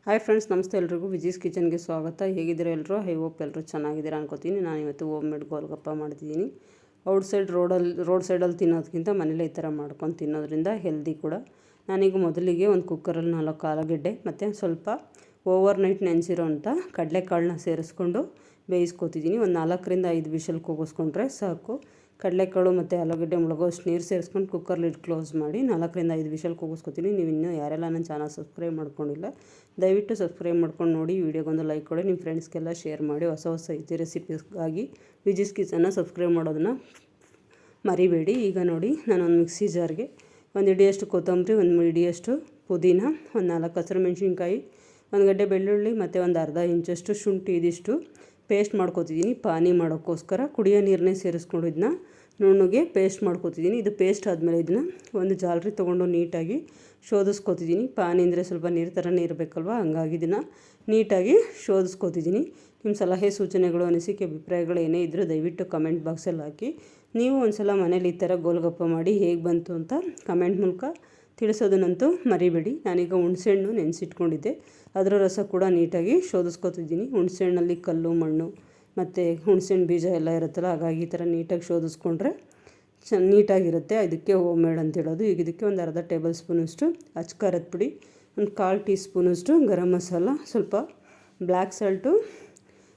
Hi friends, ನಮಸ್ತೆ ಎಲ್ರಿಗೂ. ವಿಜೀಸ್ ಕಿಚನ್ಗೆ ಸ್ವಾಗತ. ಹೇಗಿದ್ದೀರಾ ಎಲ್ಲರೂ? ಐ ಹೋಪ್ ಎಲ್ಲರೂ ಚೆನ್ನಾಗಿದ್ದೀರಾ ಅನ್ಕೋತೀನಿ. ನಾನು ಇವತ್ತು ಹೋಮ್ ಮೇಡ್ ಗೋಲ್ಗಪ್ಪ ಮಾಡ್ತಿದ್ದೀನಿ. ರೋಡ್ ಸೈಡಲ್ಲಿ ತಿನ್ನೋದಕ್ಕಿಂತ ಮನೇಲಿ ಈ ಥರ ಮಾಡ್ಕೊಂಡು ತಿನ್ನೋದ್ರಿಂದ ಹೆಲ್ದಿ ಕೂಡ. ನಾನೀಗ ಮೊದಲಿಗೆ ಒಂದು ಕುಕ್ಕರಲ್ಲಿ 4 ಆಲೂಗಡ್ಡೆ ಮತ್ತು ಸ್ವಲ್ಪ ಓವರ್ ನೈಟ್ ನೆನೆಸಿರೋಂಥ ಕಡಲೆಕಾಳನ್ನ ಸೇರಿಸ್ಕೊಂಡು ಬೇಯಿಸ್ಕೊತಿದ್ದೀನಿ. ಒಂದು 4ರಿಂದ 5 ವಿಷಲ್ ಕೂಗಿಸ್ಕೊಂಡ್ರೆ ಸಾಕು. ಕಡಲೆಕಾಳು ಮತ್ತು ಆಲೂಗಡ್ಡೆ ಮುಳುಗೋಷ್ಟು ನೀರು ಸೇರಿಸ್ಕೊಂಡು ಕುಕ್ಕರ್ ಲಿಡ್ ಕ್ಲೋಸ್ ಮಾಡಿ 4ರಿಂದ 5 ವಿಷಲ್ ಕೂಗಿಸ್ಕೊತೀನಿ. ನೀವು ಇನ್ನೂ ಯಾರೆಲ್ಲ ನನ್ನ ಚಾನಲ್ ಸಬ್ಸ್ಕ್ರೈಬ್ ಮಾಡ್ಕೊಂಡಿಲ್ಲ, ದಯವಿಟ್ಟು ಸಬ್ಸ್ಕ್ರೈಬ್ ಮಾಡ್ಕೊಂಡು ನೋಡಿ. ವಿಡಿಯೋಗೊಂದು ಲೈಕ್ ಕೊಡಿ, ನಿಮ್ಮ ಫ್ರೆಂಡ್ಸ್ಗೆಲ್ಲ ಶೇರ್ ಮಾಡಿ. ಹೊಸ ಈಸಿ ರೆಸಿಪೀಸ್ಗಾಗಿ ವಿಜೀಸ್ ಕಿಚನ್ನ ಸಬ್ಸ್ಕ್ರೈಬ್ ಮಾಡೋದನ್ನು ಮರಿಬೇಡಿ. ಈಗ ನೋಡಿ, ನಾನೊಂದು ಮಿಕ್ಸಿ ಜಾರ್ಗೆ 1 ಹಿಡಿಯಷ್ಟು ಕೊತ್ತಂಬರಿ, 1 ಹಿಡಿಯಷ್ಟು ಪುದೀನ, ಒಂದು 4 ಹಸಿಮೆಣ್ಸಿನ್ಕಾಯಿ, 1 ಗಡ್ಡೆ ಬೆಳ್ಳುಳ್ಳಿ ಮತ್ತು ಒಂದು ಅರ್ಧ ಇಂಚಷ್ಟು ಶುಂಠಿ, ಇದಿಷ್ಟು ಪೇಸ್ಟ್ ಮಾಡ್ಕೊತಿದ್ದೀನಿ. ಪಾನಿ ಮಾಡೋಕ್ಕೋಸ್ಕರ ಕುಡಿಯೋ ನೀರನ್ನೇ ಸೇರಿಸ್ಕೊಂಡು ಇದನ್ನ ನುಣ್ಣಗೆ ಪೇಸ್ಟ್ ಮಾಡ್ಕೊತಿದ್ದೀನಿ. ಇದು ಪೇಸ್ಟ್ ಆದಮೇಲೆ ಇದನ್ನು ಒಂದು ಜಾಲರಿ ತೊಗೊಂಡು ನೀಟಾಗಿ ಶೋಧಿಸ್ಕೊತಿದ್ದೀನಿ. ಪಾನಿ ಅಂದರೆ ಸ್ವಲ್ಪ ನೀರು ಥರನೇ ಇರಬೇಕಲ್ವ, ಹಂಗಾಗಿ ಇದನ್ನು ನೀಟಾಗಿ ಶೋಧಿಸ್ಕೊತಿದ್ದೀನಿ. ನಿಮ್ಮ ಸಲಹೆ ಸೂಚನೆಗಳು, ಅನಿಸಿಕೆ, ಅಭಿಪ್ರಾಯಗಳು ಏನೇ ಇದ್ದರೂ ದಯವಿಟ್ಟು ಕಮೆಂಟ್ ಬಾಕ್ಸಲ್ಲಿ ಹಾಕಿ. ನೀವು ಒಂದು ಸಲ ಮನೇಲಿ ಈ ಥರ ಗೋಲ್ಗಪ್ಪ ಮಾಡಿ ಹೇಗೆ ಬಂತು ಅಂತ ಕಮೆಂಟ್ ಮೂಲಕ ತಿಳಿಸೋದನ್ನಂತೂ ಮರಿಬೇಡಿ. ನಾನೀಗ ಹುಣಸೆಹಣ್ಣು ನೆನೆಸಿಟ್ಕೊಂಡಿದ್ದೆ, ಅದರ ರಸ ಕೂಡ ನೀಟಾಗಿ ಶೋಧಿಸ್ಕೊತಿದ್ದೀನಿ. ಹುಣಸೆಹಣ್ಣಲ್ಲಿ ಕಲ್ಲು ಮಣ್ಣು ಮತ್ತು ಹುಣಸೆಹಣ್ಣು ಬೀಜ ಎಲ್ಲ ಇರುತ್ತಲ್ಲ, ಹಾಗಾಗಿ ಈ ಥರ ನೀಟಾಗಿ ಶೋಧಿಸ್ಕೊಂಡ್ರೆ ನೀಟಾಗಿರುತ್ತೆ. ಇದಕ್ಕೆ ಹೋಮ್ ಮೇಡ್ ಅಂತ ಹೇಳೋದು. ಈಗ ಇದಕ್ಕೆ ಒಂದು ಅರ್ಧ ಟೇಬಲ್ ಸ್ಪೂನಷ್ಟು ಅಚ್ಕಾರದ ಪುಡಿ, ಒಂದು 1/4 ಟೀ ಸ್ಪೂನಷ್ಟು ಗರಂ ಮಸಾಲ, ಸ್ವಲ್ಪ ಬ್ಲ್ಯಾಕ್ ಸಾಲ್ಟು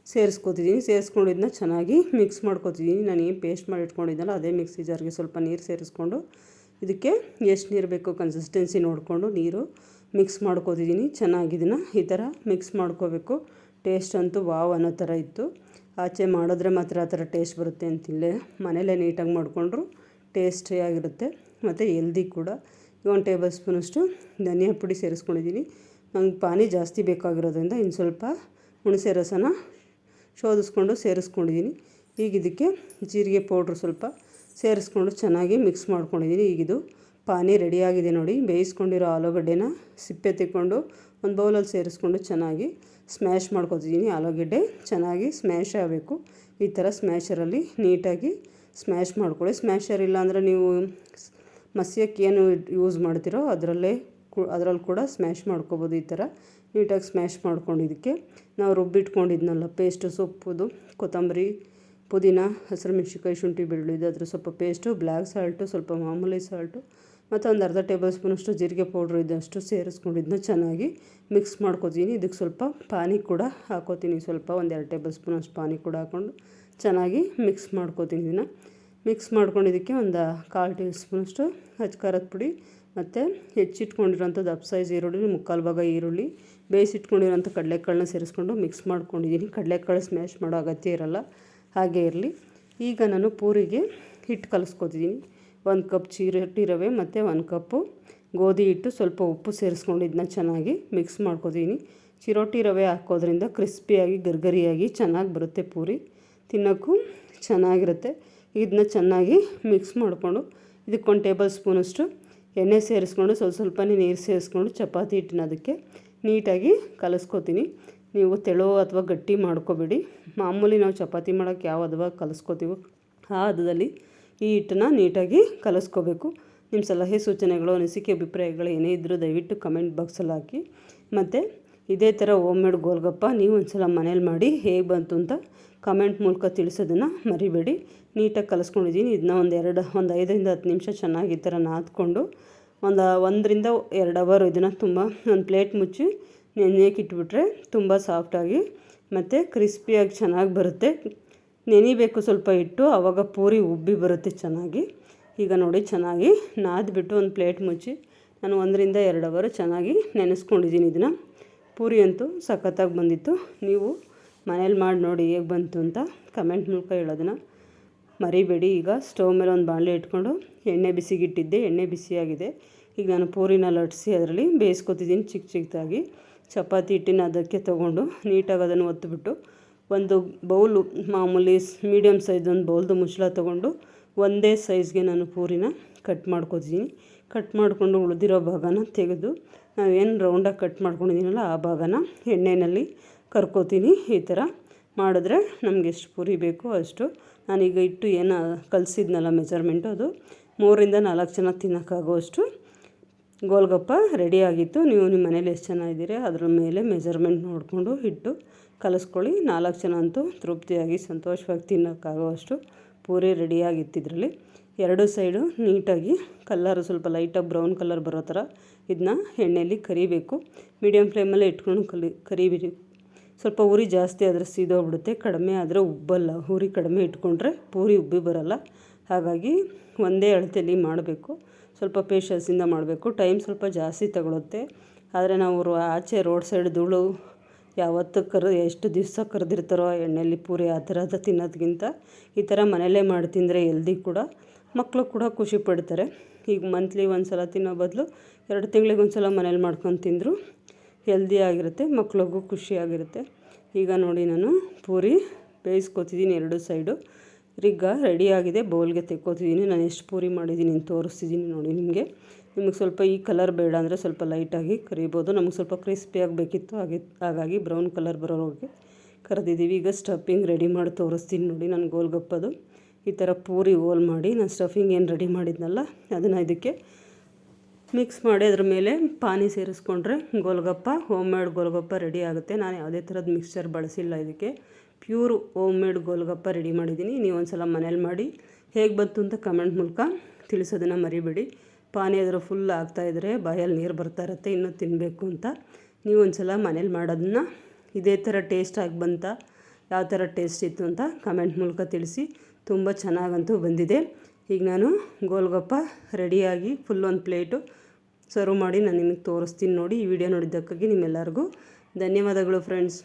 ಸೇರಿಸ್ಕೊತಿದ್ದೀನಿ. ಸೇರಿಸ್ಕೊಂಡಿದ್ದನ್ನ ಚೆನ್ನಾಗಿ ಮಿಕ್ಸ್ ಮಾಡ್ಕೊತಿದ್ದೀನಿ. ನಾನು ಏನು ಪೇಸ್ಟ್ ಮಾಡಿ ಇಟ್ಕೊಂಡಿದ್ದಲ್ಲ ಅದೇ ಮಿಕ್ಸಿ ಜಾರ್ಗೆ ಸ್ವಲ್ಪ ನೀರು ಸೇರಿಸ್ಕೊಂಡು ಇದಕ್ಕೆ ಎಷ್ಟು ನೀರು ಬೇಕೋ ಕನ್ಸಿಸ್ಟೆನ್ಸಿ ನೋಡಿಕೊಂಡು ನೀರು ಮಿಕ್ಸ್ ಮಾಡ್ಕೊತಿದ್ದೀನಿ. ಚೆನ್ನಾಗಿದ್ದನ್ನು ಈ ಥರ ಮಿಕ್ಸ್ ಮಾಡ್ಕೋಬೇಕು. ಟೇಸ್ಟ್ ಅಂತೂ ವಾವ್ ಅನ್ನೋ ಥರ ಇತ್ತು. ಆಚೆ ಮಾಡಿದ್ರೆ ಮಾತ್ರ ಆ ಥರ ಟೇಸ್ಟ್ ಬರುತ್ತೆ ಅಂತಿಲ್ಲ, ಮನೇಲೇ ನೀಟಾಗಿ ಮಾಡಿಕೊಂಡ್ರು ಟೇಸ್ಟಿಯಾಗಿರುತ್ತೆ ಮತ್ತು ಹೆಲ್ದಿ ಕೂಡ. 1 ಟೇಬಲ್ ಸ್ಪೂನಷ್ಟು ಧನಿಯಾ ಪುಡಿ ಸೇರಿಸ್ಕೊಂಡಿದ್ದೀನಿ. ನಂಗೆ ಪಾನಿ ಜಾಸ್ತಿ ಬೇಕಾಗಿರೋದ್ರಿಂದ ಇನ್ನು ಸ್ವಲ್ಪ ಹುಣಸೆ ರಸನ ಶೋಧಿಸ್ಕೊಂಡು ಸೇರಿಸ್ಕೊಂಡಿದ್ದೀನಿ. ಈಗ ಇದಕ್ಕೆ ಜೀರಿಗೆ ಪೌಡ್ರು ಸ್ವಲ್ಪ ಸೇರಿಸ್ಕೊಂಡು ಚೆನ್ನಾಗಿ ಮಿಕ್ಸ್ ಮಾಡ್ಕೊಂಡಿದ್ದೀನಿ. ಈಗಿದು ಪಾನಿ ರೆಡಿಯಾಗಿದೆ ನೋಡಿ. ಬೇಯಿಸ್ಕೊಂಡಿರೋ ಆಲೂಗಡ್ಡೆನ ಸಿಪ್ಪೆ ತೆಕ್ಕೊಂಡು ಒಂದು ಬೌಲಲ್ಲಿ ಸೇರಿಸ್ಕೊಂಡು ಚೆನ್ನಾಗಿ ಸ್ಮ್ಯಾಶ್ ಮಾಡ್ಕೊತಿದ್ದೀನಿ. ಆಲೂಗಡ್ಡೆ ಚೆನ್ನಾಗಿ ಸ್ಮ್ಯಾಶ್ ಆಗಬೇಕು. ಈ ಥರ ಸ್ಮ್ಯಾಶರಲ್ಲಿ ನೀಟಾಗಿ ಸ್ಮ್ಯಾಶ್ ಮಾಡ್ಕೊಳ್ಳಿ. ಸ್ಮ್ಯಾಶರ್ ಇಲ್ಲ ಅಂದರೆ ನೀವು ಮಸ್ಯಕ್ಕೆ ಏನು ಯೂಸ್ ಮಾಡ್ತೀರೋ ಅದರಲ್ಲಿ ಕೂಡ ಸ್ಮ್ಯಾಶ್ ಮಾಡ್ಕೊಬೋದು. ಈ ಥರ ನೀಟಾಗಿ ಸ್ಮ್ಯಾಶ್ ಮಾಡ್ಕೊಂಡಿದ್ದಕ್ಕೆ ನಾವು ರುಬ್ಬಿಟ್ಕೊಂಡಿದ್ನಲ್ಲ ಪೇಸ್ಟು, ಸೊಪ್ಪುದು, ಕೊತ್ತಂಬರಿ, ಪುದೀನ, ಹಸಿಮೆಣ್ಸಿನ್ಕಾಯಿ, ಶುಂಠಿ, ಬೆಳ್ಳುಳ್ಳಿ, ಅದ್ರ ಸ್ವಲ್ಪ ಪೇಸ್ಟು, ಬ್ಲ್ಯಾಕ್ ಸಾಲ್ಟು, ಸ್ವಲ್ಪ ಮಾಮೂಲಿ ಸಾಲ್ಟು ಮತ್ತು ಒಂದು ಅರ್ಧ ಟೇಬಲ್ ಸ್ಪೂನಷ್ಟು ಜೀರಿಗೆ ಪೌಡ್ರು ಇದಷ್ಟು ಸೇರಿಸ್ಕೊಂಡಿದ್ದನ್ನ ಚೆನ್ನಾಗಿ ಮಿಕ್ಸ್ ಮಾಡ್ಕೊತೀನಿ. ಇದಕ್ಕೆ ಸ್ವಲ್ಪ ಪಾನಿ ಕೂಡ ಹಾಕೋತೀನಿ. ಸ್ವಲ್ಪ 1-2 ಟೇಬಲ್ ಸ್ಪೂನಷ್ಟು ಪಾನಿ ಕೂಡ ಹಾಕ್ಕೊಂಡು ಚೆನ್ನಾಗಿ ಮಿಕ್ಸ್ ಮಾಡ್ಕೊತೀನಿ. ಇದನ್ನು ಮಿಕ್ಸ್ ಮಾಡ್ಕೊಂಡಿದ್ದಕ್ಕೆ ಒಂದು 1/4 ಟೀ ಸ್ಪೂನಷ್ಟು ಅಚ್ಕಾರದ ಪುಡಿ ಮತ್ತು ಹೆಚ್ಚಿಟ್ಕೊಂಡಿರೋಂಥ ದಪ್ಪ ಸೈಜ್ ಈರುಳ್ಳಿ, 3/4 ಭಾಗ ಈರುಳ್ಳಿ, ಬೇಯಿಸಿಟ್ಕೊಂಡಿರೋಂಥ ಕಡಲೆಕಾಳನ್ನ ಸೇರಿಸ್ಕೊಂಡು ಮಿಕ್ಸ್ ಮಾಡ್ಕೊಂಡಿದ್ದೀನಿ. ಕಡಲೆಕಾಳು ಸ್ಮ್ಯಾಶ್ ಮಾಡೋ ಅಗತ್ಯ ಇರಲ್ಲ, ಹಾಗೇ ಇರಲಿ. ಈಗ ನಾನು ಪೂರಿಗೆ ಹಿಟ್ಟು ಕಲಿಸ್ಕೊತಿದ್ದೀನಿ. 1 ಕಪ್ ಚಿರೋಟಿ ರವೆ ಮತ್ತು 1 ಕಪ್ಪು ಗೋಧಿ ಹಿಟ್ಟು, ಸ್ವಲ್ಪ ಉಪ್ಪು ಸೇರಿಸ್ಕೊಂಡು ಇದನ್ನ ಚೆನ್ನಾಗಿ ಮಿಕ್ಸ್ ಮಾಡ್ಕೊತೀನಿ. ಚಿರೋಟಿ ರವೆ ಹಾಕೋದ್ರಿಂದ ಕ್ರಿಸ್ಪಿಯಾಗಿ ಗರ್ಗರಿಯಾಗಿ ಚೆನ್ನಾಗಿ ಬರುತ್ತೆ. ಪೂರಿ ತಿನ್ನೋಕ್ಕೂ ಚೆನ್ನಾಗಿರುತ್ತೆ. ಇದನ್ನ ಚೆನ್ನಾಗಿ ಮಿಕ್ಸ್ ಮಾಡಿಕೊಂಡು ಇದಕ್ಕೆ 1 ಟೇಬಲ್ ಸ್ಪೂನಷ್ಟು ಎಣ್ಣೆ ಸೇರಿಸ್ಕೊಂಡು ಸ್ವಲ್ಪನೇ ನೀರು ಸೇರಿಸ್ಕೊಂಡು ಚಪಾತಿ ಹಿಟ್ಟಿನ ಅದಕ್ಕೆ ನೀಟಾಗಿ ಕಲಿಸ್ಕೊತೀನಿ. ನೀವು ತೆಳು ಅಥವಾ ಗಟ್ಟಿ ಮಾಡ್ಕೋಬೇಡಿ. ಮಾಮೂಲಿ ನಾವು ಚಪಾತಿ ಮಾಡೋಕ್ಕೆ ಯಾವ ಹದವಾಗ ಕಲಿಸ್ಕೊತೀವೋ ಆ ಹದದಲ್ಲಿ ಈ ಹಿಟ್ಟನ್ನ ನೀಟಾಗಿ ಕಲಿಸ್ಕೋಬೇಕು. ನಿಮ್ಮ ಸಲಹೆ ಸೂಚನೆಗಳು, ಅನಿಸಿಕೆ, ಅಭಿಪ್ರಾಯಗಳು ಏನೇ ಇದ್ದರೂ ದಯವಿಟ್ಟು ಕಮೆಂಟ್ ಬಾಕ್ಸಲ್ಲಿ ಹಾಕಿ. ಮತ್ತು ಇದೇ ಥರ ಹೋಮ್ ಮೇಡ್ ಗೋಲ್ಗಪ್ಪ ನೀವು ಒಂದು ಸಲ ಮನೇಲಿ ಮಾಡಿ ಹೇಗೆ ಬಂತು ಅಂತ ಕಮೆಂಟ್ ಮೂಲಕ ತಿಳಿಸೋದನ್ನು ಮರಿಬೇಡಿ. ನೀಟಾಗಿ ಕಲಿಸ್ಕೊಂಡಿದ್ದೀನಿ. ಇದನ್ನ ಒಂದು 5ರಿಂದ 10 ನಿಮಿಷ ಚೆನ್ನಾಗಿ ಈ ಥರ ನಾದ್ಕೊಂಡು 1ರಿಂದ 2 ಅವರ್ ಇದನ್ನು ತುಂಬ ಒಂದು ಪ್ಲೇಟ್ ಮುಚ್ಚಿ ನೆನೆಯೋಕೆ ಇಟ್ಬಿಟ್ರೆ ತುಂಬ ಸಾಫ್ಟಾಗಿ ಮತ್ತು ಕ್ರಿಸ್ಪಿಯಾಗಿ ಚೆನ್ನಾಗಿ ಬರುತ್ತೆ. ನೆನಿಬೇಕು ಸ್ವಲ್ಪ ಹಿಟ್ಟು, ಆವಾಗ ಪೂರಿ ಉಬ್ಬಿ ಬರುತ್ತೆ ಚೆನ್ನಾಗಿ. ಈಗ ನೋಡಿ ಚೆನ್ನಾಗಿ ನಾದ್ಬಿಟ್ಟು ಒಂದು ಪ್ಲೇಟ್ ಮುಚ್ಚಿ ನಾನು 1ರಿಂದ 2 ಅವರ್ ಚೆನ್ನಾಗಿ ನೆನೆಸ್ಕೊಂಡಿದ್ದೀನಿ. ಇದನ್ನು ಪೂರಿ ಅಂತೂ ಸಖತ್ತಾಗಿ ಬಂದಿತ್ತು. ನೀವು ಮನೇಲಿ ಮಾಡಿ ನೋಡಿ ಹೇಗೆ ಬಂತು ಅಂತ ಕಮೆಂಟ್ ಮೂಲಕ ಹೇಳೋದನ್ನು ಮರಿಬೇಡಿ. ಈಗ ಸ್ಟವ್ ಮೇಲೆ ಒಂದು ಬಾಣಲೆ ಇಟ್ಕೊಂಡು ಎಣ್ಣೆ ಬಿಸಿಗಿಟ್ಟಿದ್ದೆ, ಎಣ್ಣೆ ಬಿಸಿಯಾಗಿದೆ. ಈಗ ನಾನು ಪೂರಿನ ಲಟ್ಟಿಸಿ ಅದರಲ್ಲಿ ಬೇಯಿಸ್ಕೊತಿದ್ದೀನಿ ಚಿಕ್ಕದಾಗಿ. ಚಪಾತಿ ಹಿಟ್ಟಿನ ಅದಕ್ಕೆ ತೊಗೊಂಡು ನೀಟಾಗಿ ಅದನ್ನು ಒತ್ತಿಬಿಟ್ಟು ಒಂದು ಬೌಲು ಮಾಮೂಲಿ ಮೀಡಿಯಮ್ ಸೈಜ್ ಒಂದು ಬೌಲ್ದು ಮುಚ್ಚಳ ತೊಗೊಂಡು ಒಂದೇ ಸೈಜ್ಗೆ ನಾನು ಪೂರಿನ ಕಟ್ ಮಾಡ್ಕೊತಿದ್ದೀನಿ. ಕಟ್ ಮಾಡಿಕೊಂಡು ಉಳಿದಿರೋ ಭಾಗನ ತೆಗೆದು ನಾವೇನು ರೌಂಡಾಗಿ ಕಟ್ ಮಾಡ್ಕೊಂಡಿದ್ದೀನಲ್ಲ ಆ ಭಾಗನ ಎಣ್ಣೆಯಲ್ಲಿ ಕರ್ಕೋತೀನಿ. ಈ ಥರ ಮಾಡಿದ್ರೆ ನಮಗೆ ಎಷ್ಟು ಪೂರಿ ಬೇಕೋ ಅಷ್ಟು. ನಾನೀಗ ಹಿಟ್ಟು ಏನು ಕಲಸಿದ್ನಲ್ಲ ಮೆಜರ್ಮೆಂಟು, ಅದು 3ರಿಂದ 4 ಜನ ತಿನ್ನೋಕ್ಕಾಗೋಷ್ಟು ಗೋಲ್ಗಪ್ಪ ರೆಡಿ ಆಗಿತ್ತು. ನೀವು ನಿಮ್ಮ ಮನೇಲಿ ಎಷ್ಟು ಜನ ಇದ್ದೀರಿ ಅದ್ರ ಮೇಲೆ ಮೆಜರ್ಮೆಂಟ್ ನೋಡಿಕೊಂಡು ಹಿಟ್ಟು ಕಲಿಸ್ಕೊಳ್ಳಿ. 4 ಜನ ಅಂತೂ ತೃಪ್ತಿಯಾಗಿ ಸಂತೋಷವಾಗಿ ತಿನ್ನೋಕ್ಕಾಗೋವಷ್ಟು ಪೂರಿ ರೆಡಿಯಾಗಿತ್ತಿದ್ರಲ್ಲಿ. 2 ಸೈಡು ನೀಟಾಗಿ ಕಲ್ಲರು ಸ್ವಲ್ಪ ಲೈಟಾಗಿ ಬ್ರೌನ್ ಕಲರ್ ಬರೋ ಥರ ಇದನ್ನ ಎಣ್ಣೆಯಲ್ಲಿ ಕರಿಬೇಕು. ಮೀಡಿಯಮ್ ಫ್ಲೇಮಲ್ಲೇ ಇಟ್ಕೊಂಡು ಕರಿಬಿಡಿ. ಸ್ವಲ್ಪ ಉರಿ ಜಾಸ್ತಿ ಆದರೆ ಸೀದೋಗ್ಬಿಡುತ್ತೆ, ಕಡಿಮೆ ಆದರೆ ಉಬ್ಬಲ್ಲ. ಉರಿ ಕಡಿಮೆ ಇಟ್ಕೊಂಡ್ರೆ ಪೂರಿ ಉಬ್ಬಿ ಬರಲ್ಲ. ಹಾಗಾಗಿ ಒಂದೇ ಅಳತೆಯಲ್ಲಿ ಮಾಡಬೇಕು. ಸ್ವಲ್ಪ ಪೇಷನ್ಸಿಂದ ಮಾಡಬೇಕು. ಟೈಮ್ ಸ್ವಲ್ಪ ಜಾಸ್ತಿ ತಗೊಳುತ್ತೆ. ಆದರೆ ನಾವು ಆಚೆ ರೋಡ್ ಸೈಡ್ ಧೂಳು ಯಾವತ್ತು ಎಷ್ಟು ದಿವಸ ಕರೆದಿರ್ತಾರೋ ಎಣ್ಣೆಯಲ್ಲಿ ಪೂರಿ ಆ ಥರದ ತಿನ್ನೋದ್ಕಿಂತ ಈ ಥರ ಮನೆಯಲ್ಲೇ ಮಾಡಿ ತಿಂದರೆ ಹೆಲ್ದಿ ಕೂಡ, ಮಕ್ಕಳು ಕೂಡ ಖುಷಿ ಪಡ್ತಾರೆ. ಈಗ ಮಂತ್ಲಿ ಒಂದು ಸಲ ತಿನ್ನೋ ಬದಲು 2 ತಿಂಗಳಿಗೆ ಒಂದು ಸಲ ಮನೇಲಿ ಮಾಡ್ಕೊಂಡು ತಿಂದರೂ ಹೆಲ್ದಿ ಆಗಿರುತ್ತೆ, ಮಕ್ಳಿಗೂ ಖುಷಿಯಾಗಿರುತ್ತೆ. ಈಗ ನೋಡಿ ನಾನು ಪೂರಿ ಬೇಯಿಸ್ಕೊತಿದ್ದೀನಿ 2 ಸೈಡು. ಈಗ ರೆಡಿಯಾಗಿದೆ. ಬೌಲ್ಗೆ ತೆಕ್ಕೋತಿದ್ದೀನಿ. ನಾನು ಎಷ್ಟು ಪೂರಿ ಮಾಡಿದ್ದೀನಿ ಅಂತ ತೋರಿಸ್ತಿದ್ದೀನಿ ನೋಡಿ ನಿಮಗೆ ಸ್ವಲ್ಪ ಈ ಕಲರ್ ಬೇಡ ಅಂದರೆ ಸ್ವಲ್ಪ ಲೈಟಾಗಿ ಕರಿಬೋದು. ನಮಗೆ ಸ್ವಲ್ಪ ಕ್ರಿಸ್ಪಿಯಾಗಿ ಬೇಕಿತ್ತು, ಹಾಗಾಗಿ ಬ್ರೌನ್ ಕಲರ್ ಬರೋರಿಗೆ ಕರೆದಿದ್ದೀವಿ. ಈಗ ಸ್ಟಫಿಂಗ್ ರೆಡಿ ಮಾಡಿ ತೋರಿಸ್ತೀನಿ ನೋಡಿ. ನಾನು ಗೋಲ್ಗಪ್ಪದು ಈ ಥರ ಪೂರಿ ಹೋಲ್ ಮಾಡಿ ನಾನು ಸ್ಟಫಿಂಗ್ ಏನು ರೆಡಿ ಮಾಡಿದ್ನಲ್ಲ ಅದನ್ನು ಇದಕ್ಕೆ ಮಿಕ್ಸ್ ಮಾಡಿ ಅದ್ರ ಮೇಲೆ ಪಾನಿ ಸೇರಿಸ್ಕೊಂಡ್ರೆ golgappa, home made golgappa ready ಆಗುತ್ತೆ. ನಾನು ಯಾವುದೇ ಥರದ ಮಿಕ್ಸ್ಚರ್ ಬಳಸಿಲ್ಲ. ಇದಕ್ಕೆ pure home made golgappa ready ಮಾಡಿದ್ದೀನಿ. ನೀವು ಒಂದು ಸಲ ಮನೇಲಿ ಮಾಡಿ ಹೇಗೆ ಬಂತು ಅಂತ ಕಮೆಂಟ್ ಮೂಲಕ ತಿಳಿಸೋದನ್ನು ಮರಿಬೇಡಿ. ಪಾನಿ ಅದರ ಫುಲ್ ಆಗ್ತಾಯಿದ್ರೆ ಬಾಯಲ್ಲಿ ನೀರು ಬರ್ತಾ ಇರುತ್ತೆ ಇನ್ನೂ ತಿನ್ನಬೇಕು ಅಂತ. ನೀವು ಒಂದು ಸಲ ಮನೇಲಿ ಮಾಡೋದನ್ನ ಇದೇ ಥರ ಟೇಸ್ಟ್ ಆಗಿ ಬಂತ, ಯಾವ ಥರ ಟೇಸ್ಟ್ ಇತ್ತು ಅಂತ ಕಮೆಂಟ್ ಮೂಲಕ ತಿಳಿಸಿ. ತುಂಬ ಚೆನ್ನಾಗಂತೂ ಬಂದಿದೆ. ಈಗ ನಾನು ಗೋಲ್ಗಪ್ಪ ರೆಡಿಯಾಗಿ ಫುಲ್ ಒಂದು ಪ್ಲೇಟು ಸರ್ವ್ ಮಾಡಿ ನಾನು ನಿಮಗೆ ತೋರಿಸ್ತೀನಿ ನೋಡಿ. ಈ ವಿಡಿಯೋ ನೋಡಿದ್ದಕ್ಕಾಗಿ ನಿಮ್ಮೆಲ್ಲರಿಗೂ ಧನ್ಯವಾದಗಳು ಫ್ರೆಂಡ್ಸ್.